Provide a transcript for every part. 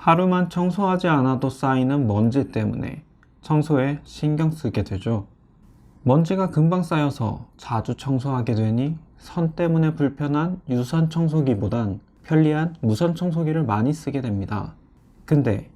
하루만 청소하지 않아도 쌓이는 먼지 때문에 청소에 신경 쓰게 되죠. 먼지가 금방 쌓여서 자주 청소하게 되니 선 때문에 불편한 유선 청소기보단 편리한 무선 청소기를 많이 쓰게 됩니다. 근데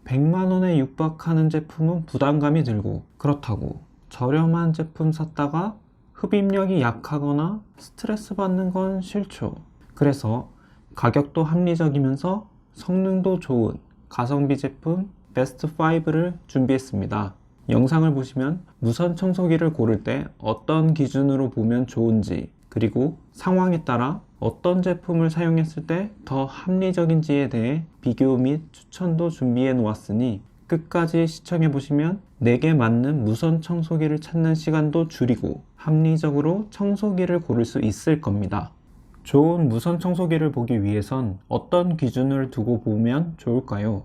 100만 원에 육박하는 제품은 부담감이 들고, 그렇다고 저렴한 제품 샀다가 흡입력이 약하거나 스트레스 받는 건 싫죠. 그래서 가격도 합리적이면서 성능도 좋은 가성비 제품 베스트 5를 준비했습니다. 영상을 보시면 무선 청소기를 고를 때 어떤 기준으로 보면 좋은지, 그리고 상황에 따라 어떤 제품을 사용했을 때 더 합리적인지에 대해 비교 및 추천도 준비해 놓았으니 끝까지 시청해 보시면 내게 맞는 무선 청소기를 찾는 시간도 줄이고 합리적으로 청소기를 고를 수 있을 겁니다. 좋은 무선 청소기를 보기 위해선 어떤 기준을 두고 보면 좋을까요?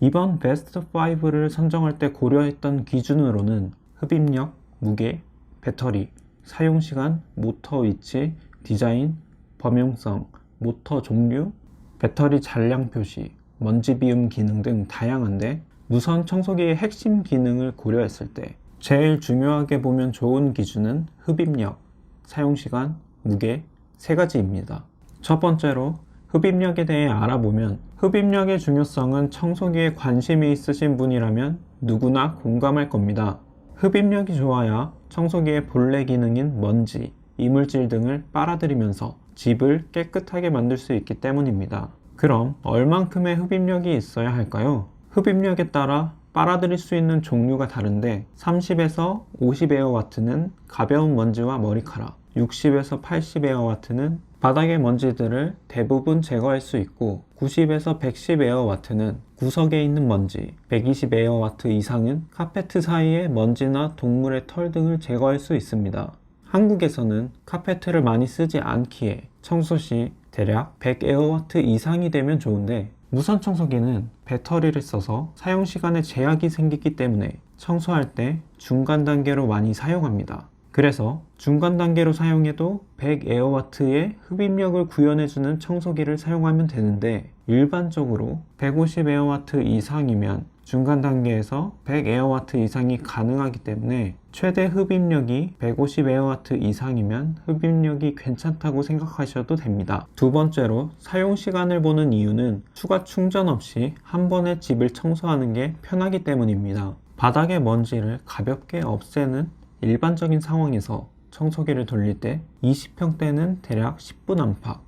이번 베스트 5를 선정할 때 고려했던 기준으로는 흡입력, 무게, 배터리, 사용시간, 모터 위치, 디자인, 범용성, 모터 종류, 배터리 잔량 표시, 먼지 비움 기능 등 다양한데, 무선 청소기의 핵심 기능을 고려했을 때 제일 중요하게 보면 좋은 기준은 흡입력, 사용시간, 무게 세 가지입니다. 첫 번째로 흡입력에 대해 알아보면, 흡입력의 중요성은 청소기에 관심이 있으신 분이라면 누구나 공감할 겁니다. 흡입력이 좋아야 청소기의 본래 기능인 먼지, 이물질 등을 빨아들이면서 집을 깨끗하게 만들 수 있기 때문입니다. 그럼 얼만큼의 흡입력이 있어야 할까요? 흡입력에 따라 빨아들일 수 있는 종류가 다른데 30에서 50에어와트는 가벼운 먼지와 머리카락, 60에서 80에어와트는 바닥의 먼지들을 대부분 제거할 수 있고, 90에서 110에어와트는 구석에 있는 먼지, 120에어와트 이상은 카페트 사이의 먼지나 동물의 털 등을 제거할 수 있습니다. 한국에서는 카페트를 많이 쓰지 않기에 청소 시 대략 100에어와트 이상이 되면 좋은데, 무선 청소기는 배터리를 써서 사용시간에 제약이 생기기 때문에 청소할 때 중간 단계로 많이 사용합니다. 그래서 중간 단계로 사용해도 100에어와트의 흡입력을 구현해주는 청소기를 사용하면 되는데, 일반적으로 150에어와트 이상이면 중간 단계에서 100에어와트 이상이 가능하기 때문에 최대 흡입력이 150에어와트 이상이면 흡입력이 괜찮다고 생각하셔도 됩니다. 두 번째로 사용시간을 보는 이유는 추가 충전 없이 한 번에 집을 청소하는 게 편하기 때문입니다. 바닥의 먼지를 가볍게 없애는 일반적인 상황에서 청소기를 돌릴 때 20평 때는 대략 10분 안팎,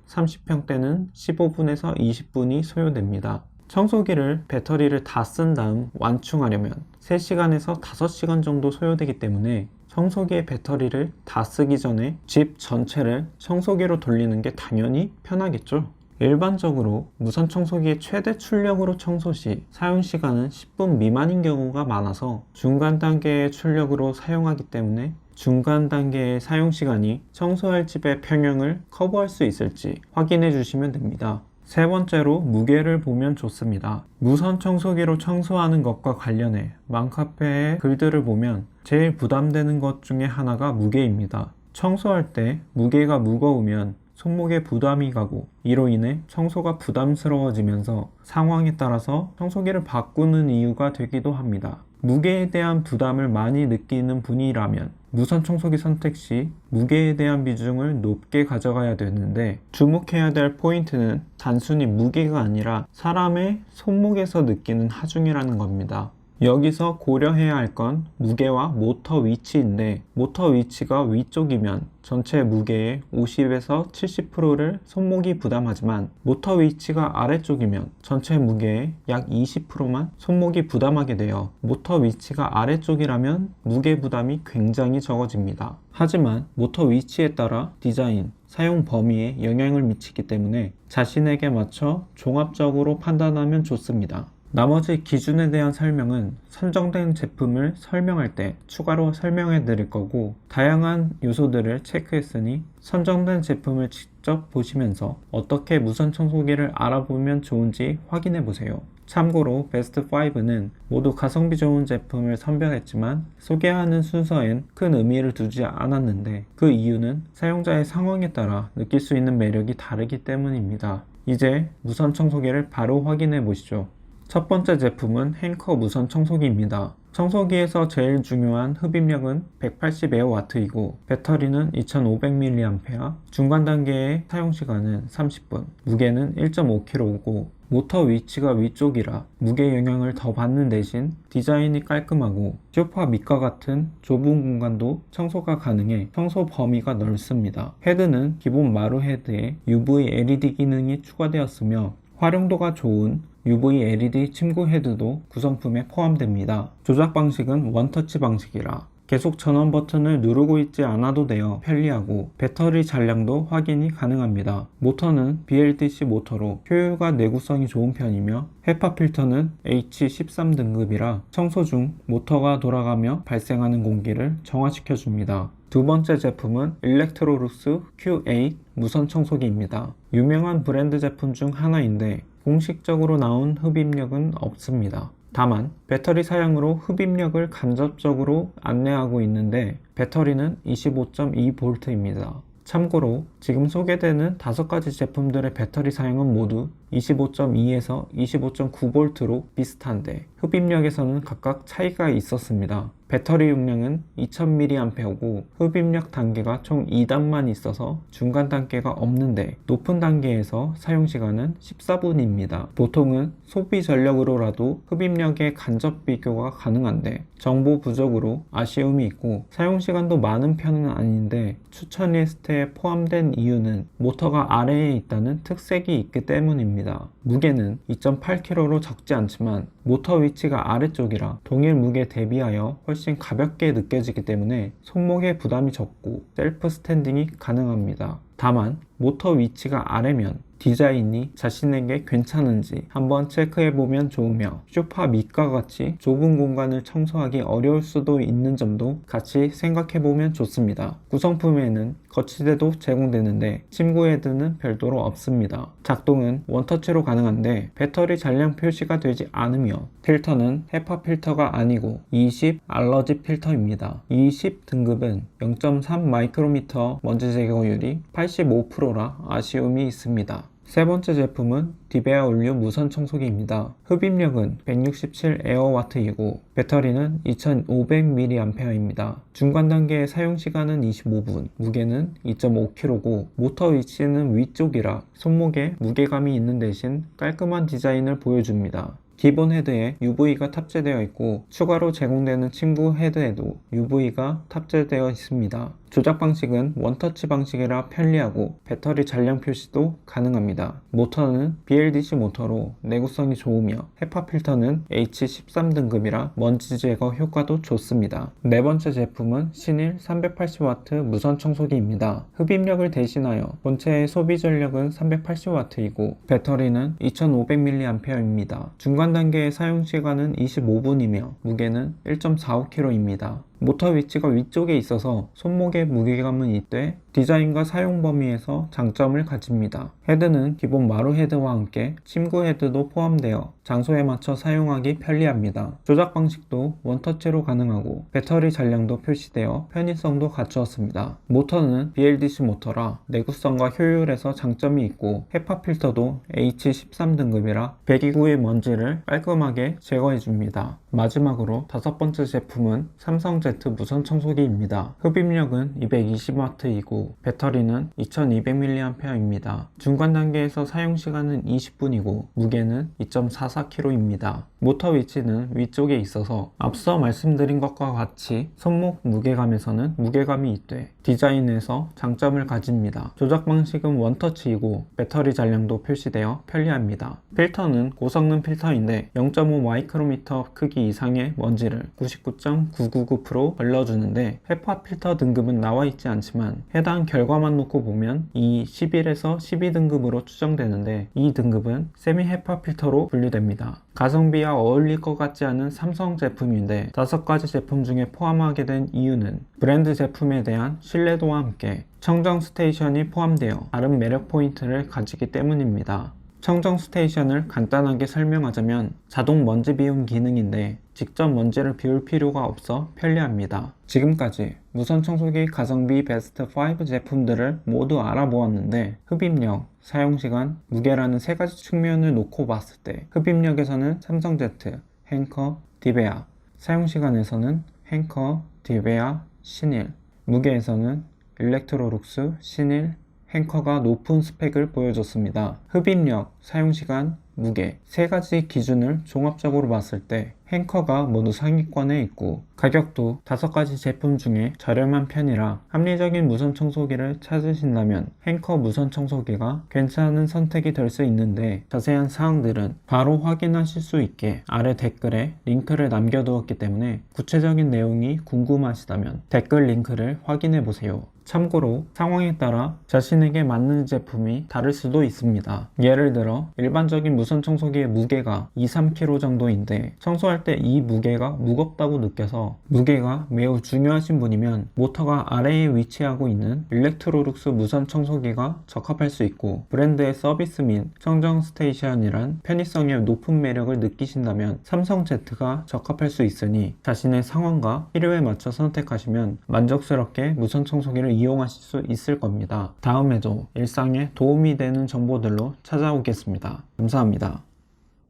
30평 때는 15분에서 20분이 소요됩니다. 청소기를 배터리를 다 쓴 다음 완충하려면 3시간에서 5시간 정도 소요되기 때문에 청소기의 배터리를 다 쓰기 전에 집 전체를 청소기로 돌리는 게 당연히 편하겠죠. 일반적으로 무선 청소기의 최대 출력으로 청소 시 사용시간은 10분 미만인 경우가 많아서 중간 단계의 출력으로 사용하기 때문에 중간 단계의 사용시간이 청소할 집의 평형을 커버할 수 있을지 확인해 주시면 됩니다. 세 번째로 무게를 보면 좋습니다. 무선 청소기로 청소하는 것과 관련해 맘카페의 글들을 보면 제일 부담되는 것 중에 하나가 무게입니다. 청소할 때 무게가 무거우면 손목에 부담이 가고, 이로 인해 청소가 부담스러워지면서 상황에 따라서 청소기를 바꾸는 이유가 되기도 합니다. 무게에 대한 부담을 많이 느끼는 분이라면 무선 청소기 선택 시 무게에 대한 비중을 높게 가져가야 되는데, 주목해야 될 포인트는 단순히 무게가 아니라 사람의 손목에서 느끼는 하중이라는 겁니다. 여기서 고려해야 할 건 무게와 모터 위치인데, 모터 위치가 위쪽이면 전체 무게의 50에서 70%를 손목이 부담하지만, 모터 위치가 아래쪽이면 전체 무게의 약 20%만 손목이 부담하게 되어 모터 위치가 아래쪽이라면 무게 부담이 굉장히 적어집니다. 하지만 모터 위치에 따라 디자인, 사용 범위에 영향을 미치기 때문에 자신에게 맞춰 종합적으로 판단하면 좋습니다. 나머지 기준에 대한 설명은 선정된 제품을 설명할 때 추가로 설명해 드릴 거고, 다양한 요소들을 체크했으니 선정된 제품을 직접 보시면서 어떻게 무선 청소기를 알아보면 좋은지 확인해 보세요. 참고로 베스트 5는 모두 가성비 좋은 제품을 선별했지만 소개하는 순서엔 큰 의미를 두지 않았는데, 그 이유는 사용자의 상황에 따라 느낄 수 있는 매력이 다르기 때문입니다. 이제 무선 청소기를 바로 확인해 보시죠. 첫 번째 제품은 henker 무선 청소기입니다. 청소기에서 제일 중요한 흡입력은 180W이고 배터리는 2500mAh, 중간 단계의 사용시간은 30분, 무게는 1.5kg고 모터 위치가 위쪽이라 무게 영향을 더 받는 대신 디자인이 깔끔하고 소파 밑과 같은 좁은 공간도 청소가 가능해 청소 범위가 넓습니다. 헤드는 기본 마루 헤드에 UV LED 기능이 추가되었으며 활용도가 좋은 UV LED 침구 헤드도 구성품에 포함됩니다. 조작 방식은 원터치 방식이라 계속 전원 버튼을 누르고 있지 않아도 되어 편리하고 배터리 잔량도 확인이 가능합니다. 모터는 BLDC 모터로 효율과 내구성이 좋은 편이며 헤파 필터는 H13 등급이라 청소 중 모터가 돌아가며 발생하는 공기를 정화시켜 줍니다. 두 번째 제품은 일렉트로룩스 Q8 무선 청소기입니다. 유명한 브랜드 제품 중 하나인데 공식적으로 나온 흡입력은 없습니다. 다만 배터리 사양으로 흡입력을 간접적으로 안내하고 있는데 배터리는 25.2V입니다. 참고로 지금 소개되는 5가지 제품들의 배터리 사양은 모두 25.2에서 25.9V로 비슷한데 흡입력에서는 각각 차이가 있었습니다. 배터리 용량은 2000mAh고 흡입력 단계가 총 2단만 있어서 중간 단계가 없는데 높은 단계에서 사용시간은 14분입니다. 보통은 소비 전력으로라도 흡입력의 간접 비교가 가능한데 정보 부족으로 아쉬움이 있고 사용시간도 많은 편은 아닌데 추천 리스트에 포함된 이유는 모터가 아래에 있다는 특색이 있기 때문입니다. 무게는 2.8kg로 적지 않지만 모터 위치가 아래쪽이라 동일 무게 대비하여 훨씬 가볍게 느껴지기 때문에 손목에 부담이 적고 셀프 스탠딩이 가능합니다. 다만 모터 위치가 아래면 디자인이 자신에게 괜찮은지 한번 체크해보면 좋으며 소파 밑과 같이 좁은 공간을 청소하기 어려울 수도 있는 점도 같이 생각해보면 좋습니다. 구성품에는 거치대도 제공되는데 침구 헤드는 별도로 없습니다. 작동은 원터치로 가능한데 배터리 잔량 표시가 되지 않으며 필터는 헤파 필터가 아니고 20 알러지 필터입니다. 20 등급은 0.3 마이크로미터 먼지 제거율이 85%라 아쉬움이 있습니다. 세 번째 제품은 디베아 올류 무선 청소기입니다. 흡입력은 167W이고 배터리는 2500mAh입니다. 중간 단계의 사용시간은 25분, 무게는 2.5kg고 모터 위치는 위쪽이라 손목에 무게감이 있는 대신 깔끔한 디자인을 보여줍니다. 기본 헤드에 UV가 탑재되어 있고 추가로 제공되는 침구 헤드에도 UV가 탑재되어 있습니다. 조작 방식은 원터치 방식이라 편리하고 배터리 잔량 표시도 가능합니다. 모터는 BLDC 모터로 내구성이 좋으며 헤파 필터는 H13 등급이라 먼지 제거 효과도 좋습니다. 네 번째 제품은 신일 380W 무선 청소기입니다. 흡입력을 대신하여 본체의 소비 전력은 380W이고 배터리는 2500mAh입니다. 중간 단계의 사용 시간은 25분이며 무게는 1.45kg입니다. 모터 위치가 위쪽에 있어서 손목에 무게감은 있되 디자인과 사용 범위에서 장점을 가집니다. 헤드는 기본 마루 헤드와 함께 침구 헤드도 포함되어 장소에 맞춰 사용하기 편리합니다. 조작 방식도 원터치로 가능하고 배터리 잔량도 표시되어 편의성도 갖추었습니다. 모터는 BLDC 모터라 내구성과 효율에서 장점이 있고 헤파 필터도 H13 등급이라 배기구의 먼지를 깔끔하게 제거해줍니다. 마지막으로 다섯 번째 제품은 삼성 Z 무선 청소기입니다. 흡입력은 220W이고 배터리는 2200mAh입니다. 중간 단계에서 사용시간은 20분이고 무게는 2.44kg입니다. 모터 위치는 위쪽에 있어서 앞서 말씀드린 것과 같이 손목 무게감에서는 무게감이 있되 디자인에서 장점을 가집니다. 조작 방식은 원터치이고 배터리 잔량도 표시되어 편리합니다. 필터는 고성능 필터인데 0.5 마이크로미터 크기 이상의 먼지를 99.999% 걸러주는데 헤파 필터 등급은 나와 있지 않지만 해당 결과만 놓고 보면 이 11에서 12등급으로 추정되는데 이 등급은 세미 헤파 필터로 분류됩니다. 가성비와 어울릴 것 같지 않은 삼성 제품인데 5가지 제품 중에 포함하게 된 이유는 브랜드 제품에 대한 신뢰도와 함께 청정 스테이션이 포함되어 다른 매력 포인트를 가지기 때문입니다. 청정 스테이션을 간단하게 설명하자면 자동 먼지 비움 기능인데 직접 먼지를 비울 필요가 없어 편리합니다. 지금까지 무선 청소기 가성비 베스트 5 제품들을 모두 알아보았는데 흡입력, 사용시간, 무게라는 세 가지 측면을 놓고 봤을 때 흡입력에서는 삼성제트, henker, 디베아, 사용시간에서는 henker, 디베아, 신일, 무게에서는 일렉트로룩스, 신일, henker가 높은 스펙을 보여줬습니다. 흡입력, 사용시간, 무게 세 가지 기준을 종합적으로 봤을 때 henker가 모두 상위권에 있고 가격도 5가지 제품 중에 저렴한 편이라 합리적인 무선 청소기를 찾으신다면 henker 무선 청소기가 괜찮은 선택이 될 수 있는데 자세한 사항들은 바로 확인하실 수 있게 아래 댓글에 링크를 남겨두었기 때문에 구체적인 내용이 궁금하시다면 댓글 링크를 확인해 보세요. 참고로 상황에 따라 자신에게 맞는 제품이 다를 수도 있습니다. 예를 들어 일반적인 무선 청소기의 무게가 2-3kg 정도인데 청소할 때 이 무게가 무겁다고 느껴서 무게가 매우 중요하신 분이면 모터가 아래에 위치하고 있는 일렉트로룩스 무선 청소기가 적합할 수 있고 브랜드의 서비스 및 청정 스테이션이란 편의성의 높은 매력을 느끼신다면 삼성제트가 적합할 수 있으니 자신의 상황과 필요에 맞춰 선택하시면 만족스럽게 무선 청소기를 이용하실 수 있을 겁니다. 다음에도 일상에 도움이 되는 정보들로 찾아오겠습니다. 감사합니다.